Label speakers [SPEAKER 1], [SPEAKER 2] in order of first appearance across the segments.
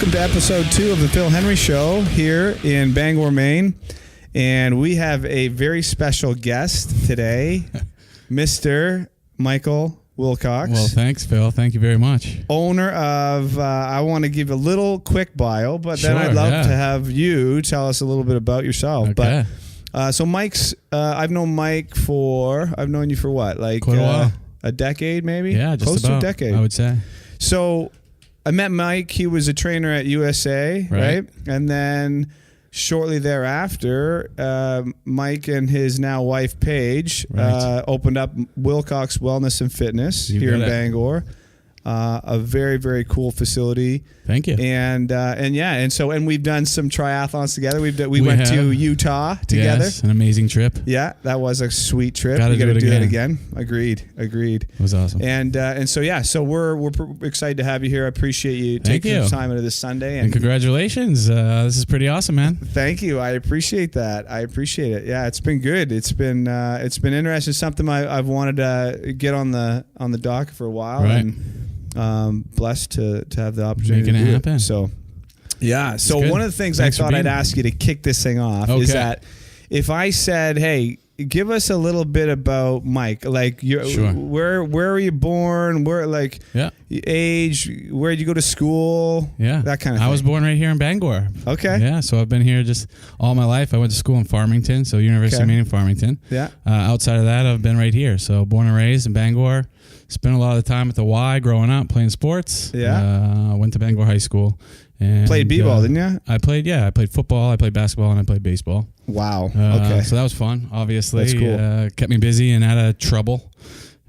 [SPEAKER 1] Welcome to episode 2 of the Phil Henry Show here in Bangor, Maine. And we have a very special guest today, Mr. Michael Wilcox.
[SPEAKER 2] Well, thanks, Phil. Thank you very much.
[SPEAKER 1] Owner of, I want to give a little quick bio, but then
[SPEAKER 2] Sure,
[SPEAKER 1] I'd love to have you tell us a little bit about yourself.
[SPEAKER 2] Okay.
[SPEAKER 1] But so Mike's, I've known you for what? Like
[SPEAKER 2] Quite a while.
[SPEAKER 1] A decade maybe?
[SPEAKER 2] Yeah, just
[SPEAKER 1] close
[SPEAKER 2] about
[SPEAKER 1] to a decade.
[SPEAKER 2] I would say.
[SPEAKER 1] So I met Mike. He was a trainer at USA, right? And then shortly thereafter, Mike and his now wife, Paige, opened up Wilcox Wellness and Fitness here in Bangor. A very, very cool facility.
[SPEAKER 2] Thank you.
[SPEAKER 1] And we've done some triathlons together. We went to Utah together.
[SPEAKER 2] Yes, an amazing trip.
[SPEAKER 1] Yeah, that was a sweet trip.
[SPEAKER 2] Gotta
[SPEAKER 1] We got to do that
[SPEAKER 2] again.
[SPEAKER 1] Agreed.
[SPEAKER 2] It was awesome.
[SPEAKER 1] So we're excited to have you here. I appreciate you taking some time into this Sunday.
[SPEAKER 2] And congratulations. This is pretty awesome, man.
[SPEAKER 1] Thank you. I appreciate that. I appreciate it. Yeah, it's been good. It's been interesting. Something I've wanted to get on the dock for a while.
[SPEAKER 2] Right.
[SPEAKER 1] And blessed to have the opportunity
[SPEAKER 2] Making
[SPEAKER 1] to
[SPEAKER 2] it
[SPEAKER 1] do
[SPEAKER 2] happen.
[SPEAKER 1] So, yeah. So one of the things
[SPEAKER 2] Thanks
[SPEAKER 1] I thought I'd ask you to kick this thing off is that if I said, hey, give us a little bit about Mike, like where were you born? Where age? Where did you go to school?
[SPEAKER 2] Yeah,
[SPEAKER 1] that kind of thing.
[SPEAKER 2] I was born right here in Bangor.
[SPEAKER 1] Okay.
[SPEAKER 2] Yeah, so I've been here just all my life. I went to school in Farmington, so University of Maine in Farmington.
[SPEAKER 1] Yeah.
[SPEAKER 2] Outside of that, I've been right here. So born and raised in Bangor. Spent a lot of the time at the Y growing up playing sports.
[SPEAKER 1] Yeah.
[SPEAKER 2] Went to Bangor High School. And
[SPEAKER 1] played b-ball, didn't you?
[SPEAKER 2] I played football, I played basketball, and I played baseball.
[SPEAKER 1] Wow. Okay.
[SPEAKER 2] So that was fun, obviously.
[SPEAKER 1] That's cool.
[SPEAKER 2] Kept me busy and out of trouble.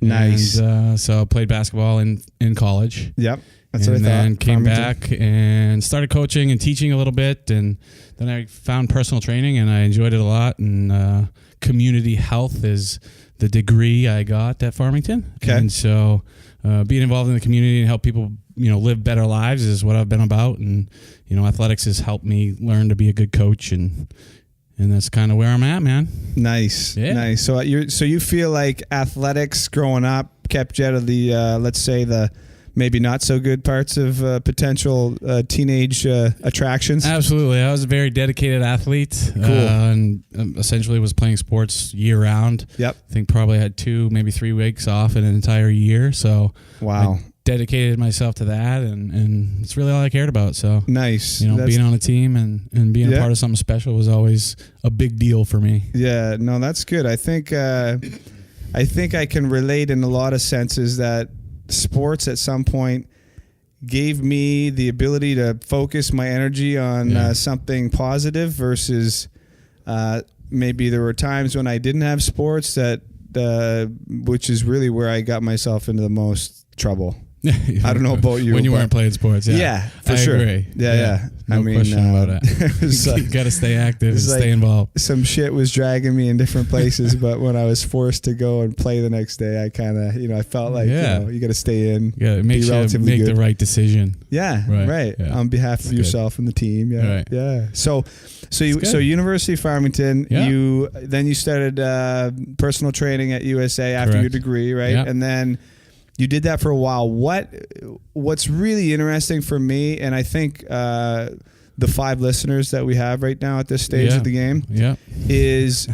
[SPEAKER 1] Nice.
[SPEAKER 2] And, so I played basketball in college.
[SPEAKER 1] Yep. That's what I thought.
[SPEAKER 2] And then came back and started coaching and teaching a little bit. And then I found personal training, and I enjoyed it a lot. And community health is the degree I got at Farmington.
[SPEAKER 1] Okay.
[SPEAKER 2] And so being involved in the community and help people, live better lives is what I've been about. And, athletics has helped me learn to be a good coach. And that's kind of where I'm at, man.
[SPEAKER 1] Nice.
[SPEAKER 2] Yeah.
[SPEAKER 1] Nice. So you feel like athletics growing up kept you out of the, let's say, the maybe not so good parts of potential teenage attractions?
[SPEAKER 2] Absolutely. I was a very dedicated athlete.
[SPEAKER 1] Cool.
[SPEAKER 2] And essentially was playing sports year round.
[SPEAKER 1] Yep.
[SPEAKER 2] I think probably had 2, maybe 3 weeks off in an entire year. So
[SPEAKER 1] wow.
[SPEAKER 2] I dedicated myself to that, and it's really all I cared about. So
[SPEAKER 1] nice.
[SPEAKER 2] Being on a team and being a part of something special was always a big deal for me.
[SPEAKER 1] Yeah, no, that's good. I think I can relate in a lot of senses that sports at some point gave me the ability to focus my energy on something positive versus maybe there were times when I didn't have sports that which is really where I got myself into the most trouble. I don't know about you.
[SPEAKER 2] When you weren't playing sports,
[SPEAKER 1] yeah, for
[SPEAKER 2] I
[SPEAKER 1] sure.
[SPEAKER 2] Agree.
[SPEAKER 1] Yeah.
[SPEAKER 2] No question about it. You got to stay active and stay involved.
[SPEAKER 1] Some shit was dragging me in different places, but when I was forced to go and play the next day, I kind of, I felt like, you got to stay in.
[SPEAKER 2] Yeah, make the right decision.
[SPEAKER 1] Yeah, right. Yeah. On behalf of yourself and the team. Yeah,
[SPEAKER 2] right.
[SPEAKER 1] Yeah. So University of Farmington.
[SPEAKER 2] Yeah.
[SPEAKER 1] You started personal training at USA after your degree, right?
[SPEAKER 2] Yeah.
[SPEAKER 1] And then you did that for a while. What's really interesting for me, and I think the 5 listeners that we have right now at this stage of the game, is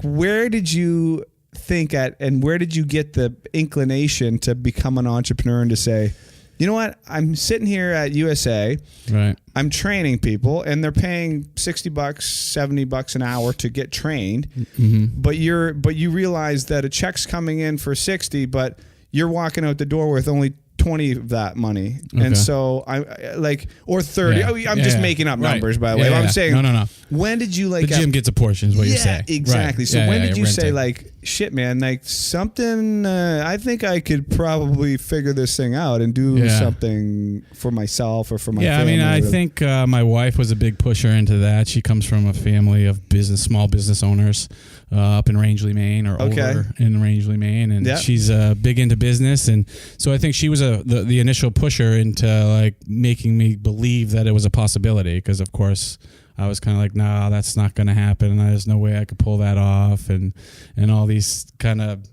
[SPEAKER 1] where did you think and where did you get the inclination to become an entrepreneur and to say, you know what, I'm sitting here at USA,
[SPEAKER 2] right?
[SPEAKER 1] I'm training people, and they're paying $60, $70 an hour to get trained.
[SPEAKER 2] Mm-hmm.
[SPEAKER 1] But you realize that a check's coming in for $60, but you're walking out the door with only 20 of that money. Okay. And so or 30. Yeah. I'm just making up numbers, by the way. I'm saying,
[SPEAKER 2] no.
[SPEAKER 1] When did you
[SPEAKER 2] the gym gets a portion is what you're saying.
[SPEAKER 1] Exactly.
[SPEAKER 2] Right.
[SPEAKER 1] So when did you say shit, man, something, I think I could probably figure this thing out and do something for myself or for my family.
[SPEAKER 2] I think my wife was a big pusher into that. She comes from a family of small business owners up in Rangeley, Maine, or over in Rangeley, Maine, and she's big into business, and so I think she was the initial pusher into making me believe that it was a possibility, because of course I was kind of like, nah, that's not going to happen, and there's no way I could pull that off, and all these kind of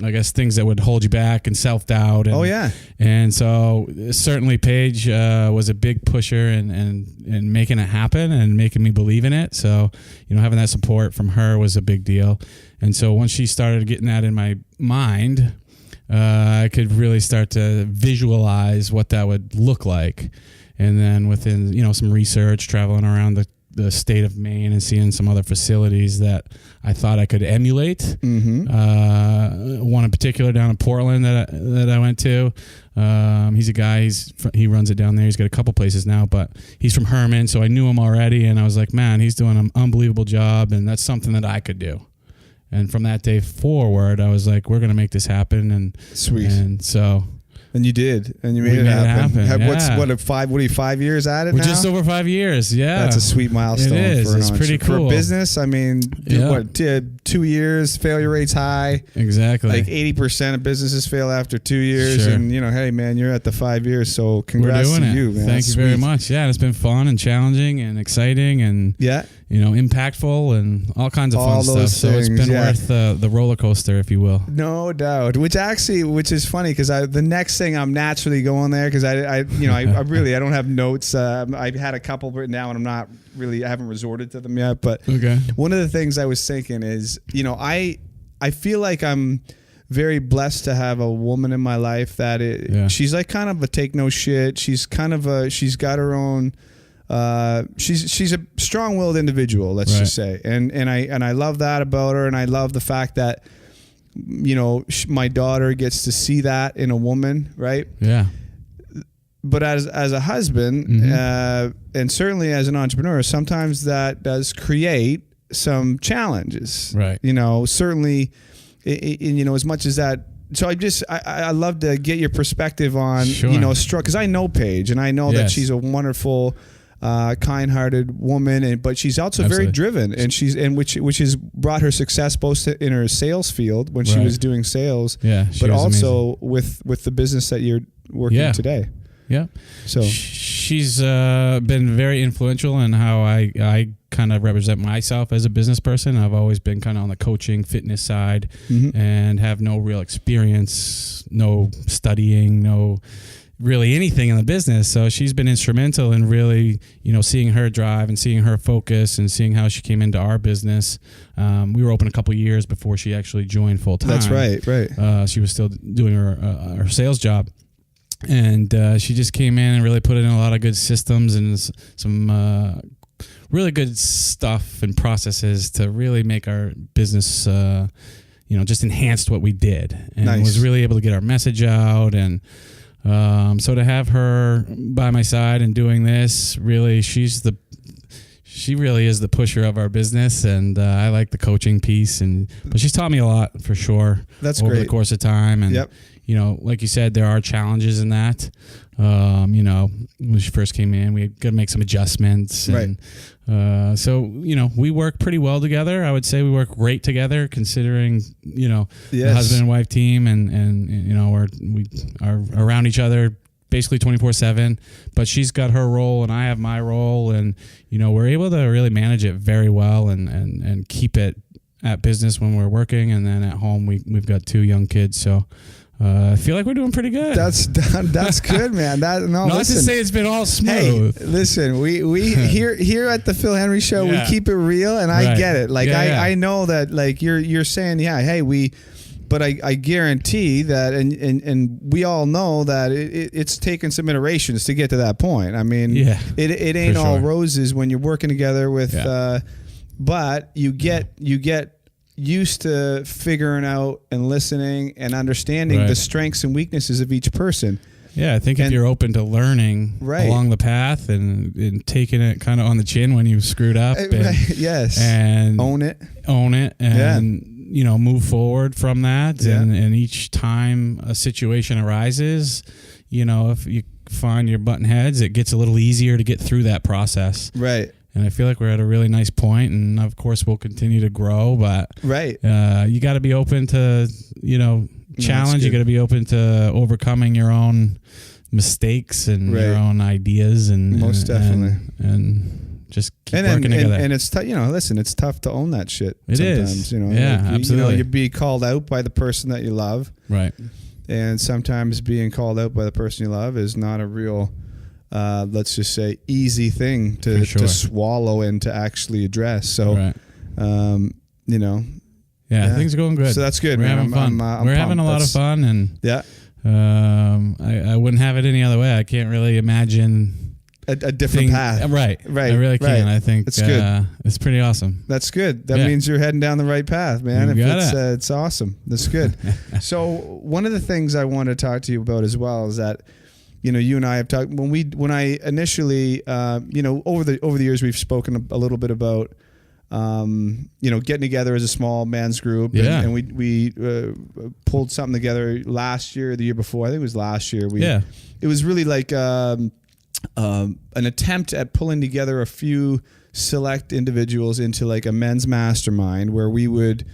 [SPEAKER 2] I guess things that would hold you back and self-doubt. And,
[SPEAKER 1] oh yeah.
[SPEAKER 2] And so certainly Paige was a big pusher and making it happen and making me believe in it. So, having that support from her was a big deal. And so once she started getting that in my mind, I could really start to visualize what that would look like. And then within, some research, traveling around the state of Maine and seeing some other facilities that I thought I could emulate. Mm-hmm. One in particular down in Portland that I went to. He's a guy, he runs it down there. He's got a couple places now, but he's from Herman. So I knew him already. And I was like, man, he's doing an unbelievable job. And that's something that I could do. And from that day forward, I was like, we're going to make this happen. And
[SPEAKER 1] sweet.
[SPEAKER 2] And so...
[SPEAKER 1] And you did, and you made it happen.
[SPEAKER 2] Yeah.
[SPEAKER 1] What are you 5 years at it
[SPEAKER 2] We're
[SPEAKER 1] now?
[SPEAKER 2] just over 5 years, yeah.
[SPEAKER 1] That's a sweet milestone.
[SPEAKER 2] It is. It's pretty cool.
[SPEAKER 1] For a business, I mean, 2 years, failure rate's high.
[SPEAKER 2] Exactly.
[SPEAKER 1] Like 80% of businesses fail after 2 years.
[SPEAKER 2] Sure.
[SPEAKER 1] And, hey, man, you're at the 5 years, so congrats to you, man.
[SPEAKER 2] Thank you very much. Yeah, and it's been fun and challenging and exciting and, impactful and all kinds of fun stuff. So it's been worth the roller coaster, if you will.
[SPEAKER 1] No doubt. Which is funny because the next thing I'm naturally going there because I don't have notes. I've had a couple written down and I haven't resorted to them yet. But one of the things I was thinking is, I feel like I'm very blessed to have a woman in my life that she's like kind of a take no shit. She's got her own. She's a strong-willed individual, let's just say, and I love that about her, and I love the fact that my daughter gets to see that in a woman, right?
[SPEAKER 2] Yeah.
[SPEAKER 1] But as a husband, and certainly as an entrepreneur, sometimes that does create some challenges,
[SPEAKER 2] right?
[SPEAKER 1] Certainly, as much as that. So I love to get your perspective on because I know Paige, and I know that she's a wonderful. Kind-hearted woman, but she's also very driven, and which has brought her success both in her sales field when she was doing sales, but also with the business that you're working today.
[SPEAKER 2] Yeah.
[SPEAKER 1] So
[SPEAKER 2] she's been very influential in how I kind of represent myself as a business person. I've always been kind of on the coaching, fitness side, and have no real experience, no studying, no really anything in the business. So she's been instrumental in really, seeing her drive and seeing her focus and seeing how she came into our business. We were open a couple of years before she actually joined full time.
[SPEAKER 1] That's right.
[SPEAKER 2] She was still doing her sales job. And she just came in and really put in a lot of good systems and some really good stuff and processes to really make our business, just enhanced what we did. And was really able to get our message out. And so to have her by my side and doing this, really, she really is the pusher of our business, and I like the coaching piece. But she's taught me a lot for sure.
[SPEAKER 1] That's
[SPEAKER 2] over
[SPEAKER 1] great.
[SPEAKER 2] The course of time. And like you said, there are challenges in that. When she first came in, we had got to make some adjustments. And, so, we work pretty well together. I would say we work great together considering, the husband and wife team and we are around each other basically 24/7, but she's got her role and I have my role, and, we're able to really manage it very well and keep it at business when we're working. And then at home, we've got 2 young kids. So, I feel like we're doing pretty good.
[SPEAKER 1] That's good, man. Not
[SPEAKER 2] to say it's been all smooth.
[SPEAKER 1] Hey, listen, we here at the Phil Henry Show, we keep it real, and I get it. Like I know that, like you're saying, but I guarantee that, and we all know that it's taken some iterations to get to that point. I mean, it ain't all roses when you're working together with, but you get used to figuring out and listening and understanding the strengths and weaknesses of each person.
[SPEAKER 2] Yeah, I think if you're open to learning along the path and taking it kind of on the chin when you've screwed up, and
[SPEAKER 1] own it,
[SPEAKER 2] and move forward from that, and each time a situation arises, if you find your button heads, it gets a little easier to get through that process.
[SPEAKER 1] Right.
[SPEAKER 2] And I feel like we're at a really nice point, and of course we'll continue to grow, but you got to be open to, challenge. You got to be open to overcoming your own mistakes and your own ideas, and
[SPEAKER 1] most definitely.
[SPEAKER 2] And just keep working together.
[SPEAKER 1] And it's tough, listen, it's tough to own that shit.
[SPEAKER 2] It
[SPEAKER 1] sometimes,
[SPEAKER 2] is. Absolutely.
[SPEAKER 1] You be called out by the person that you love.
[SPEAKER 2] Right.
[SPEAKER 1] And sometimes being called out by the person you love is not a real, let's just say, easy thing to swallow and to actually address. So,
[SPEAKER 2] right. Things are going good.
[SPEAKER 1] So that's good.
[SPEAKER 2] We're having fun. We're having a lot of fun, and I wouldn't have it any other way. I can't really imagine
[SPEAKER 1] a different path.
[SPEAKER 2] Right. I really can't. I think
[SPEAKER 1] it's good.
[SPEAKER 2] It's pretty awesome.
[SPEAKER 1] That's good. That means you're heading down the right path, man. It's awesome. That's good. So one of the things I want to talk to you about as well is that, you and I have talked when I initially, over the years we've spoken a little bit about, getting together as a small man's group, and we pulled something together last year, the year before. I think it was last year. It was really like an attempt at pulling together a few select individuals into like a men's mastermind where we would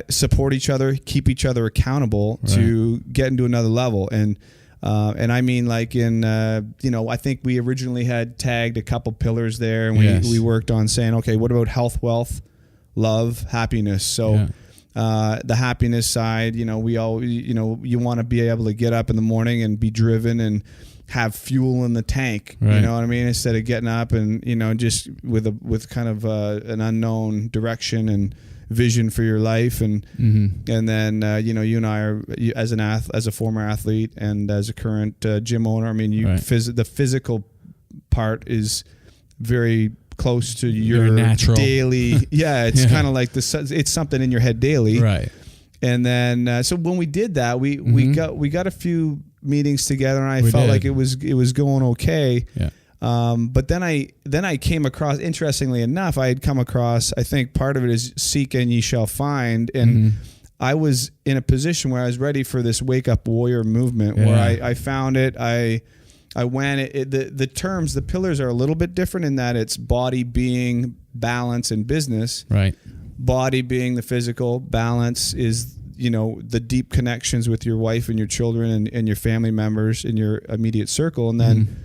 [SPEAKER 1] support each other, keep each other accountable to get into another level. And I mean, like I think we originally had tagged a couple pillars there, and we worked on saying, okay, what about health, wealth, love, happiness? So the happiness side, we all, you want to be able to get up in the morning and be driven and have fuel in the tank, you know what I mean? Instead of getting up and, just with kind of an unknown direction and vision for your life. And then, you and I are, as a former athlete and as a current gym owner, I mean, the physical part is very close to your
[SPEAKER 2] natural
[SPEAKER 1] daily. It's kind of like it's something in your head daily.
[SPEAKER 2] Right.
[SPEAKER 1] And then, so when we did that, we got a few meetings together, and I felt like it was going okay.
[SPEAKER 2] Yeah.
[SPEAKER 1] But then I came across, interestingly enough, I had come across, I think part of it is seek and ye shall find. And I was in a position where I was ready for this wake up warrior movement where I found it. I went, the pillars are a little bit different in that it's body, being, balance, and business.
[SPEAKER 2] Right.
[SPEAKER 1] Body being the physical, balance is, the deep connections with your wife and your children and your family members in your immediate circle. And then,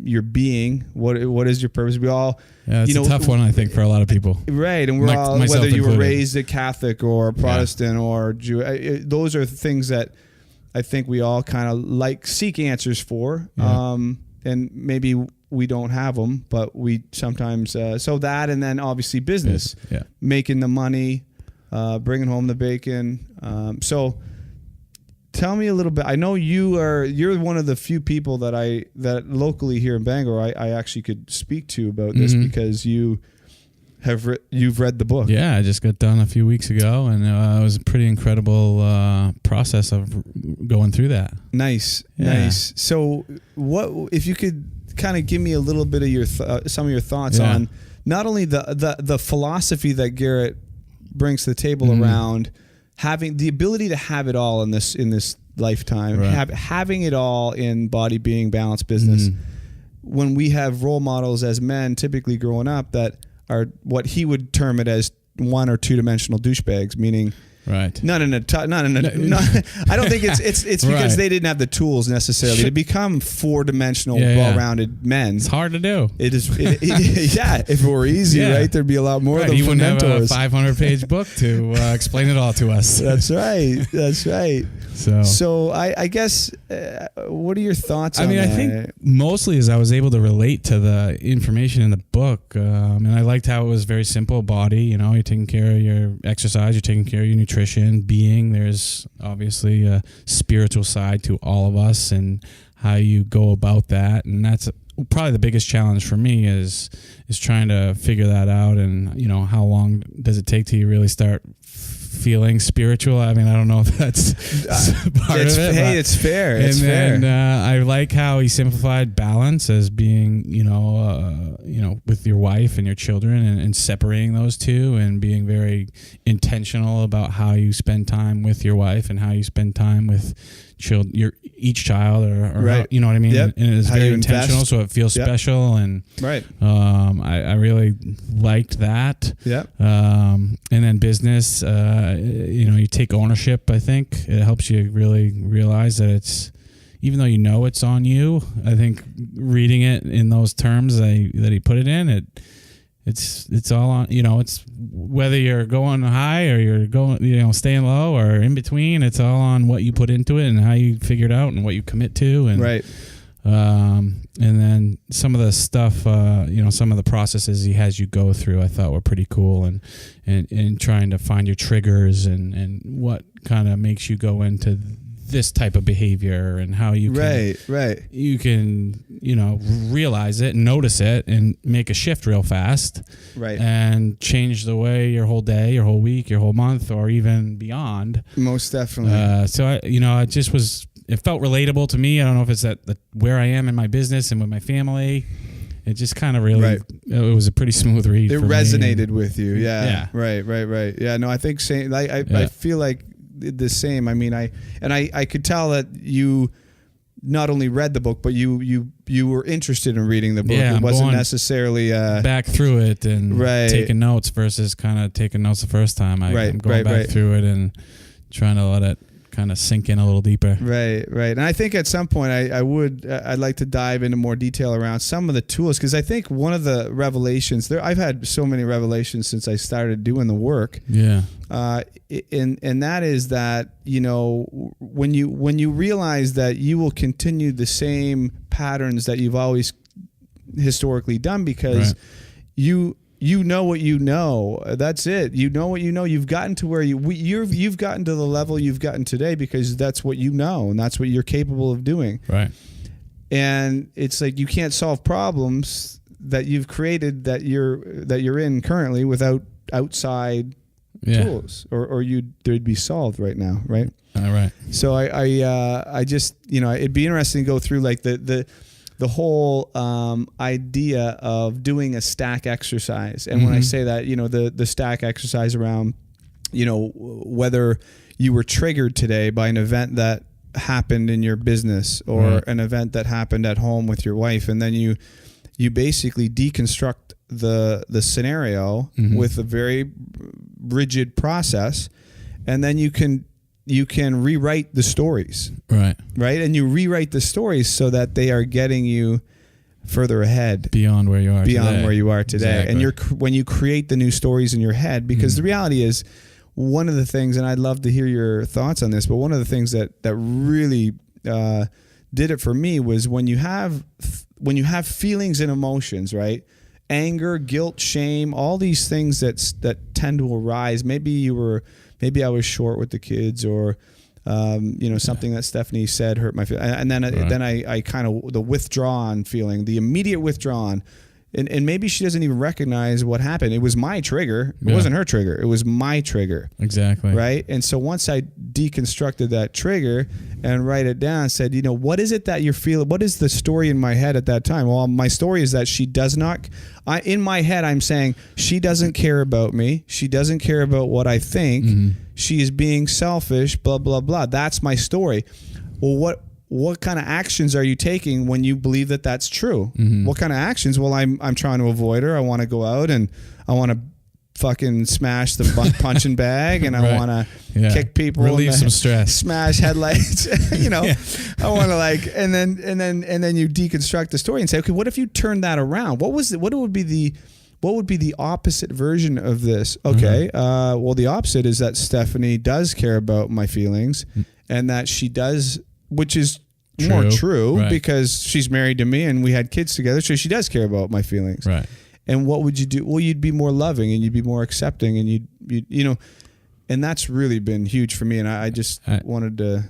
[SPEAKER 1] your being, what is your purpose? We all,
[SPEAKER 2] it's a tough one, I think, for a lot of people.
[SPEAKER 1] Right. And we're all, whether you were raised a Catholic or Protestant or Jew, those are things that I think we all kind of seek answers for. And maybe we don't have them, but we sometimes, so that, and then obviously business, making the money, bringing home the bacon. So tell me a little bit. I know you're one of the few people that locally here in Bangor, I actually could speak to about this because you've read the book.
[SPEAKER 2] Yeah, I just got done a few weeks ago, and it was a pretty incredible process of going through that.
[SPEAKER 1] Nice. So what, if you could kind of give me a little bit of your some of your thoughts on not only the philosophy that Garrett brings to the table around having the ability to have it all in this lifetime, having it all in body, being, balance, business. When we have role models as men, typically growing up, that are what he would term it as 1 or 2 dimensional douchebags, meaning.
[SPEAKER 2] Right.
[SPEAKER 1] I don't think it's because they didn't have the tools necessarily to become 4-dimensional, well-rounded men.
[SPEAKER 2] It's hard to do.
[SPEAKER 1] It is. If it were easy, right, there'd be a lot more of them.
[SPEAKER 2] You wouldn't have a 500-page book to explain it all to us.
[SPEAKER 1] That's right. So I guess, what are your thoughts on that?
[SPEAKER 2] I think mostly as I was able to relate to the information in the book, and I liked how it was very simple. Body, you're taking care of your exercise, you're taking care of your nutrition. Being, there's obviously a spiritual side to all of us and how you go about that. And that's probably the biggest challenge for me is trying to figure that out. And, how long does it take till you really start feeling spiritual? I mean, I don't know if that's part of it.
[SPEAKER 1] Hey, it's fair.
[SPEAKER 2] And I like how he simplified balance as being, with your wife and your children and separating those two and being very intentional about how you spend time with your wife and how you spend time with each child or
[SPEAKER 1] right.
[SPEAKER 2] You know what I mean?
[SPEAKER 1] Yep.
[SPEAKER 2] And it's very intentional, so it feels special. And
[SPEAKER 1] right.
[SPEAKER 2] I really liked that.
[SPEAKER 1] Yep.
[SPEAKER 2] And then business, you take ownership. I think it helps you really realize that it's, even though you know it's on you, I think reading it in those terms that he put it in, it's all on, it's whether you're going high or you're going, staying low or in between, it's all on what you put into it and how you figure it out and what you commit to. And
[SPEAKER 1] right.
[SPEAKER 2] And then some of the stuff, some of the processes he has you go through, I thought were pretty cool, and trying to find your triggers and what kind of makes you go into this type of behavior and how you can, you can, realize it and notice it and make a shift real fast,
[SPEAKER 1] right,
[SPEAKER 2] and change the way your whole day, your whole week, your whole month, or even beyond.
[SPEAKER 1] Most definitely.
[SPEAKER 2] So it felt relatable to me. I don't know if it's where I am in my business and with my family. It just kind of really, it was a pretty smooth read.
[SPEAKER 1] It resonated with you. Yeah. Right. Yeah. No, I think same. I feel like the same. I mean, I could tell that you not only read the book, but you were interested in reading the book.
[SPEAKER 2] Yeah,
[SPEAKER 1] it wasn't necessarily
[SPEAKER 2] back through it and taking notes versus kind of taking notes the first time. I'm going back through it and trying to let it kind of sink in a little deeper.
[SPEAKER 1] Right. And I think at some point I'd like to dive into more detail around some of the tools, because I think one of the revelations I've had so many revelations since I started doing the work.
[SPEAKER 2] Yeah.
[SPEAKER 1] And that is that, when you realize that you will continue the same patterns that you've always historically done, because you know what you know. That's it. You know what you know. You've gotten to where you've gotten to the level you've gotten today because that's what you know and that's what you're capable of doing.
[SPEAKER 2] Right.
[SPEAKER 1] And it's like you can't solve problems that you've created that you're in currently without outside tools, or they'd be solved right now. Right.
[SPEAKER 2] All right.
[SPEAKER 1] So I just it'd be interesting to go through like the whole idea of doing a stack exercise. And when I say that, the stack exercise around, whether you were triggered today by an event that happened in your business or an event that happened at home with your wife, and then you basically deconstruct the scenario with a very rigid process, and then you can rewrite the stories. Right. And you rewrite the stories so that they are getting you further ahead.
[SPEAKER 2] Beyond where you are
[SPEAKER 1] today.
[SPEAKER 2] Exactly.
[SPEAKER 1] And when you create the new stories in your head, because the reality is, one of the things, and I'd love to hear your thoughts on this, but one of the things that really did it for me was when you have feelings and emotions, right? Anger, guilt, shame, all these things that tend to arise. Maybe I was short with the kids, or something that Stephanie said hurt my feelings. And then I kind of, the withdrawn feeling, the immediate withdrawn, and maybe she doesn't even recognize what happened. It was my trigger. It wasn't her trigger. It was my trigger.
[SPEAKER 2] Exactly.
[SPEAKER 1] Right. And so once I deconstructed that trigger and write it down, said, what is it that you're feeling? What is the story in my head at that time? Well, my story is that she does not, in my head, I'm saying she doesn't care about me. She doesn't care about what I think. She is being selfish, blah, blah, blah. That's my story. Well, what kind of actions are you taking when you believe that that's true? What kind of actions? Well, I'm trying to avoid her. I want to go out and I want to fucking smash the punching bag, and I want to kick people,
[SPEAKER 2] relieve some stress,
[SPEAKER 1] smash headlights. I want to and then you deconstruct the story and say, okay, what if you turn that around? What would be the opposite version of this? Okay, well, the opposite is that Stephanie does care about my feelings, and that she does. Which is more true because she's married to me and we had kids together, so she does care about my feelings.
[SPEAKER 2] Right.
[SPEAKER 1] And what would you do? Well, you'd be more loving and you'd be more accepting, and you'd and that's really been huge for me. And I just wanted to.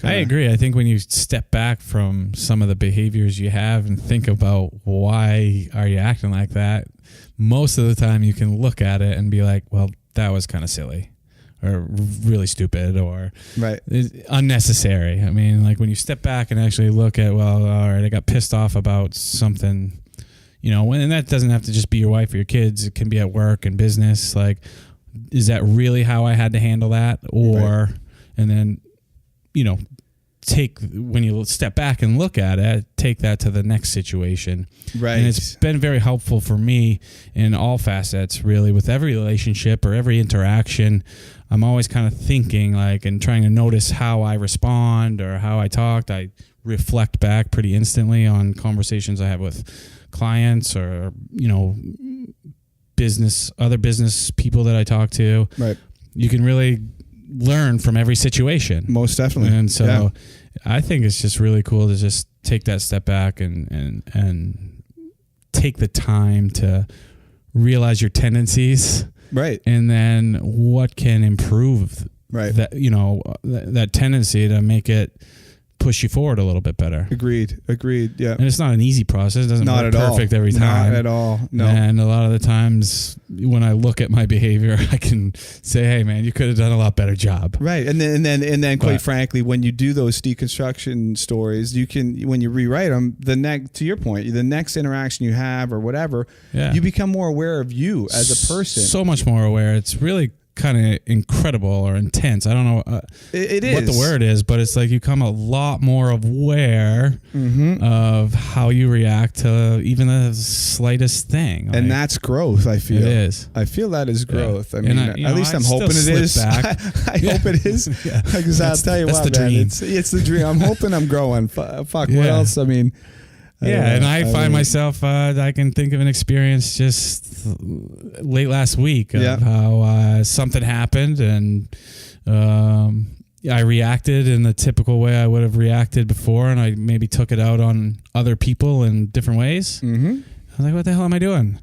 [SPEAKER 2] I agree. I think when you step back from some of the behaviors you have and think about why are you acting like that, most of the time you can look at it and be like, well, that was kind of silly. Or really stupid, or unnecessary. I mean, like when you step back and actually look at, well, all right, I got pissed off about something, and that doesn't have to just be your wife or your kids. It can be at work and business. Like, is that really how I had to handle that? Or, and then, when you step back and look at it, take that to the next situation.
[SPEAKER 1] Right.
[SPEAKER 2] And it's been very helpful for me in all facets, really, with every relationship or every interaction. I'm always kind of thinking like, and trying to notice how I respond or how I talked. I reflect back pretty instantly on conversations I have with clients or, other business people that I talk to.
[SPEAKER 1] Right.
[SPEAKER 2] You can really learn from every situation.
[SPEAKER 1] Most definitely.
[SPEAKER 2] And so I think it's just really cool to just take that step back and take the time to realize your tendencies.
[SPEAKER 1] Right.
[SPEAKER 2] And then what can improve that, that tendency to make it push you forward a little bit better.
[SPEAKER 1] Agreed. Yeah.
[SPEAKER 2] And it's not an easy process. It doesn't
[SPEAKER 1] not
[SPEAKER 2] work perfect
[SPEAKER 1] all.
[SPEAKER 2] every time.
[SPEAKER 1] Not at all. No.
[SPEAKER 2] And a lot of the times when I look at my behavior, I can say, hey man, you could have done a lot better job.
[SPEAKER 1] Right. And then quite frankly, when you do those deconstruction stories, you can, when you rewrite them, to your point, the next interaction you have or whatever, you become more aware of you as a person.
[SPEAKER 2] So much more aware. It's really kind of incredible or intense. I don't know
[SPEAKER 1] it is
[SPEAKER 2] what the word is, but it's like you come a lot more aware of how you react to even the slightest thing.
[SPEAKER 1] And that's growth, I feel.
[SPEAKER 2] It is.
[SPEAKER 1] I feel that is growth.
[SPEAKER 2] Yeah.
[SPEAKER 1] I mean, at least I'm hoping it is. I hope it is. Because I'll tell you what, man, it's the dream. I'm hoping I'm growing. Fuck, what else? I mean...
[SPEAKER 2] and I find myself, I can think of an experience just late last week of how something happened and I reacted in the typical way I would have reacted before, and I maybe took it out on other people in different ways. Mm-hmm. I was like, what the hell am I doing?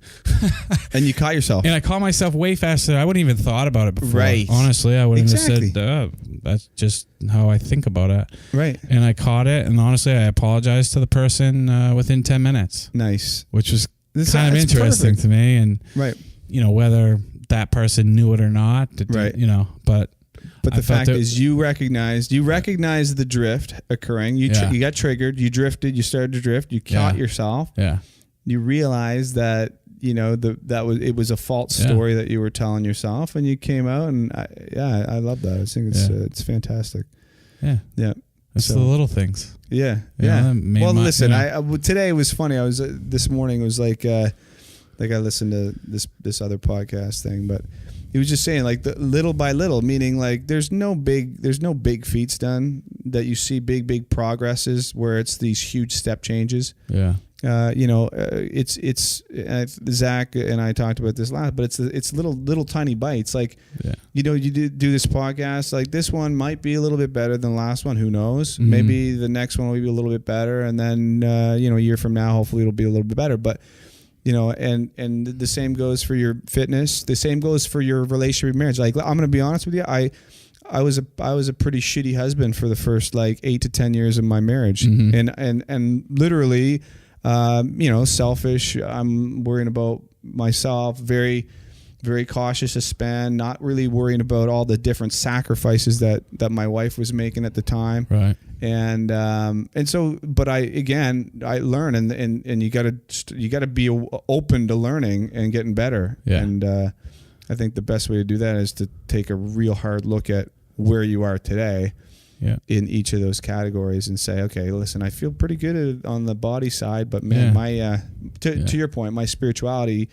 [SPEAKER 1] And you caught yourself.
[SPEAKER 2] And I caught myself way faster. I wouldn't even thought about it before.
[SPEAKER 1] Right.
[SPEAKER 2] Honestly, I wouldn't have said, that's just how I think about it.
[SPEAKER 1] Right.
[SPEAKER 2] And I caught it. And honestly, I apologized to the person within 10 minutes.
[SPEAKER 1] Nice.
[SPEAKER 2] Which was kind of interesting to me. And, whether that person knew it or not, but
[SPEAKER 1] the fact is you recognized the drift occurring. You got triggered. You drifted. You started to drift. You caught yourself.
[SPEAKER 2] Yeah.
[SPEAKER 1] You realized that it was a false story that you were telling yourself, and you came out, and I love that. I think it's fantastic. Yeah.
[SPEAKER 2] It's the little things.
[SPEAKER 1] Yeah.
[SPEAKER 2] Well,
[SPEAKER 1] listen, today it was funny. I was this morning. It was like I listened to this other podcast thing, but he was just saying like little by little, meaning like there's no big feats done that you see big progresses where it's these huge step changes.
[SPEAKER 2] Yeah.
[SPEAKER 1] It's Zach and I talked about this last, but it's little tiny bites. Like, you do this podcast, like this one might be a little bit better than the last one. Who knows? Mm-hmm. Maybe the next one will be a little bit better. And then, a year from now, hopefully it'll be a little bit better. But, and the same goes for your fitness. The same goes for your relationship, marriage. Like, I'm going to be honest with you. I was a pretty shitty husband for the first like 8 to 10 years of my marriage. Mm-hmm. And literally, selfish. I'm worrying about myself, very, very cautious to spend, not really worrying about all the different sacrifices that my wife was making at the time.
[SPEAKER 2] Right.
[SPEAKER 1] And so, but I learn and you gotta be open to learning and getting better. Yeah. And, I think the best way to do that is to take a real hard look at where you are today. Yeah. In each of those categories and say, okay, listen, I feel pretty good on the body side, but man, to your point, my spirituality,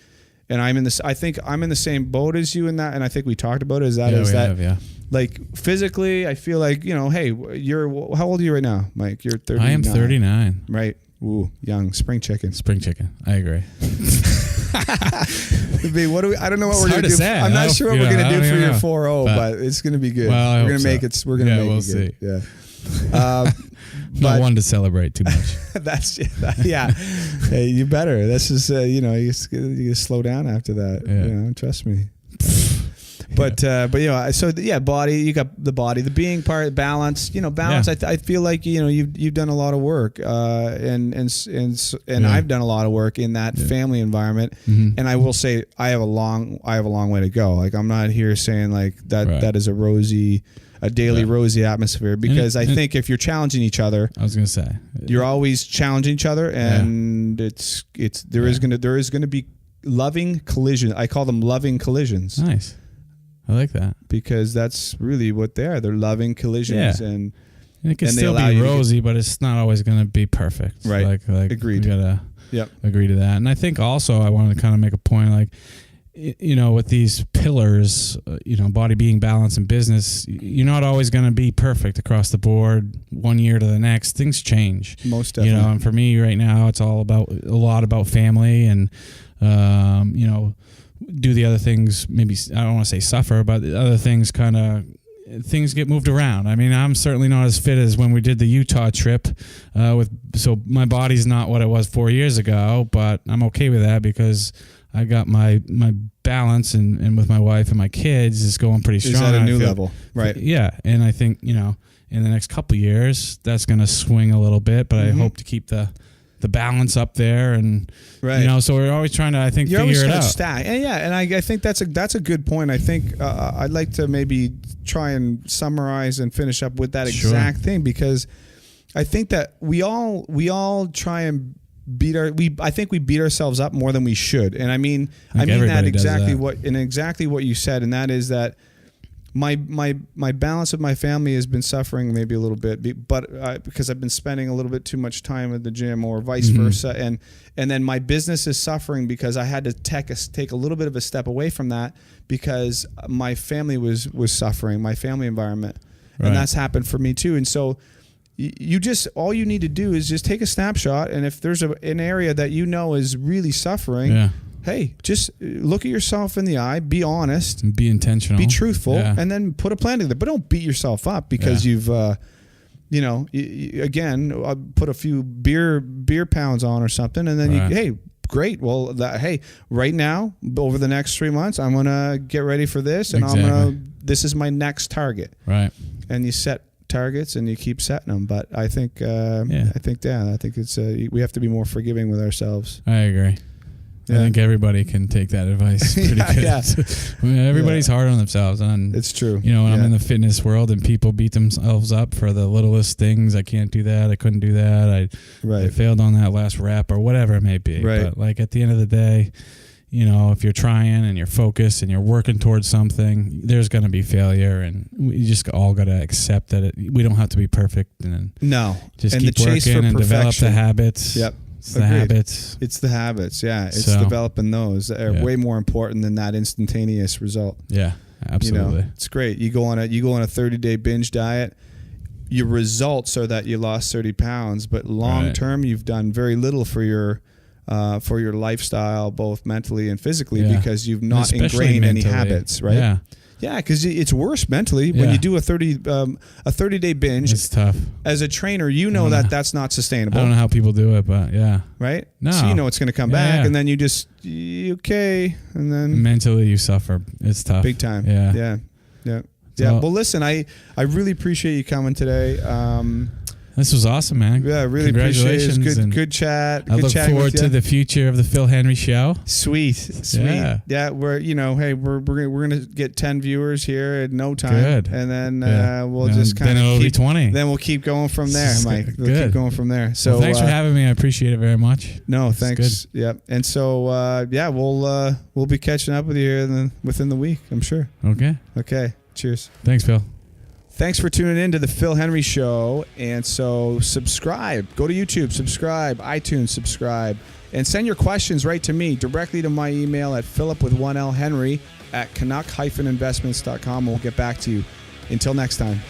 [SPEAKER 1] and I think I'm in the same boat as you in that, and I think we talked about it. Like physically, I feel like, hey, how old are you right now, Mike? You're 39.
[SPEAKER 2] I am 39.
[SPEAKER 1] Right. Ooh, young, spring chicken.
[SPEAKER 2] I agree.
[SPEAKER 1] I don't know what we're going to do. I'm not sure what we're going to do for your 4-0, but it's going to be good.
[SPEAKER 2] Well,
[SPEAKER 1] we're going to make it. We're going to make
[SPEAKER 2] we'll
[SPEAKER 1] it
[SPEAKER 2] see.
[SPEAKER 1] Good. Yeah.
[SPEAKER 2] Not one to celebrate too much.
[SPEAKER 1] Hey, you better. That's just you slow down after that.
[SPEAKER 2] Yeah.
[SPEAKER 1] Trust me. But body. You got the body, the being part, balance. Balance. Yeah. I feel like you've done a lot of work, and I've done a lot of work in that family environment. Mm-hmm. And I will say I have a long way to go. Like I'm not here saying like that. Right. That is a daily rosy atmosphere, because I think if you're challenging each other,
[SPEAKER 2] I was going to say
[SPEAKER 1] you're always challenging each other, and there is going to be loving collision. I call them loving collisions.
[SPEAKER 2] Nice. I like that,
[SPEAKER 1] because that's really what they are. They're loving collisions, and
[SPEAKER 2] And it can still be rosy, but it's not always going to be perfect.
[SPEAKER 1] Right.
[SPEAKER 2] Like
[SPEAKER 1] agreed.
[SPEAKER 2] You got to agree to that. And I think also I want to kind of make a point, like, you know, with these pillars, you know, body, being, balance, and business, you're not always going to be perfect across the board 1 year to the next. Things change.
[SPEAKER 1] Most definitely.
[SPEAKER 2] You know, and for me right now, it's all about a lot about family and, you know, do the other things, maybe, I don't want to say suffer, but the other things things get moved around. I mean, I'm certainly not as fit as when we did the Utah trip, so my body's not what it was 4 years ago, but I'm okay with that because I got my balance and with my wife and my kids is going pretty strong.
[SPEAKER 1] Is at a new level. Right.
[SPEAKER 2] Yeah. And I think, you know, in the next couple of years, that's going to swing a little bit, but I hope to keep the balance up there, and you know, so we're always trying to, I think, figure it out.
[SPEAKER 1] Stack. And I think that's a good point. I think I'd like to maybe try and summarize and finish up with that exact thing, because I think that we all try and I think we beat ourselves up more than we should. And I mean that exactly what you said, and that is that my balance of my family has been suffering maybe a little bit, but because I've been spending a little bit too much time at the gym, or vice versa, and then my business is suffering because I had to take a little bit of a step away from that because my family was suffering, my family environment, and that's happened for me too. And so all you need to do is just take a snapshot, and if there's an area that you know is really suffering, hey, just look at yourself in the eye, be honest,
[SPEAKER 2] and be intentional,
[SPEAKER 1] be truthful, and then put a plan together. But don't beat yourself up because you've, you know, again, put a few beer pounds on or something, and then hey, great. Well, hey, right now, over the next 3 months, I'm gonna get ready for this, and this is my next target. Right. And you set targets and you keep setting them. But I think, I think it's we have to be more forgiving with ourselves.
[SPEAKER 2] I agree. I think everybody can take that advice pretty good. I mean, everybody's hard on themselves. And
[SPEAKER 1] it's true.
[SPEAKER 2] You know, when I'm in the fitness world and people beat themselves up for the littlest things, I can't do that, I couldn't do that, I failed on that last rep, or whatever it may be. Right. But like at the end of the day, you know, if you're trying and you're focused and you're working towards something, there's going to be failure, and we just all got to accept that we don't have to be perfect, and just keep working and develop the habits.
[SPEAKER 1] Yep.
[SPEAKER 2] It's the habits.
[SPEAKER 1] It's the habits, It's developing those that are way more important than that instantaneous result.
[SPEAKER 2] Yeah, absolutely.
[SPEAKER 1] You know, it's great. You go on a 30-day binge diet. Your results are that you lost 30 pounds, but long term, you've done very little for your lifestyle, both mentally and physically, because you've not ingrained any habits, right? Yeah. Yeah, because it's worse mentally when you do a 30-day binge.
[SPEAKER 2] It's tough.
[SPEAKER 1] As a trainer, you know that's not sustainable.
[SPEAKER 2] I don't know how people do it, but
[SPEAKER 1] right?
[SPEAKER 2] No.
[SPEAKER 1] So you know it's going to come back, and then you just and then
[SPEAKER 2] mentally you suffer. It's tough,
[SPEAKER 1] big time. Yeah. Well, listen, I really appreciate you coming today.
[SPEAKER 2] This was awesome, man.
[SPEAKER 1] Yeah, I really appreciate it. It was good chat.
[SPEAKER 2] I look forward to the future of the Phil Henry Show.
[SPEAKER 1] Sweet. Yeah, we're gonna get 10 viewers here in no time.
[SPEAKER 2] Good.
[SPEAKER 1] And then we'll just kind of
[SPEAKER 2] keep 20.
[SPEAKER 1] Then we'll keep going from there, Mike. We'll keep going from there. So
[SPEAKER 2] thanks for having me. I appreciate it very much.
[SPEAKER 1] No, thanks. Good. Yeah. And so we'll be catching up with you here within the week, I'm sure. Okay. Cheers.
[SPEAKER 2] Thanks, Phil.
[SPEAKER 1] Thanks for tuning in to the Phil Henry Show. And so subscribe. Go to YouTube, subscribe, iTunes, subscribe, and send your questions right to me, directly to my email at philip@canuck-investments.com. We'll get back to you. Until next time.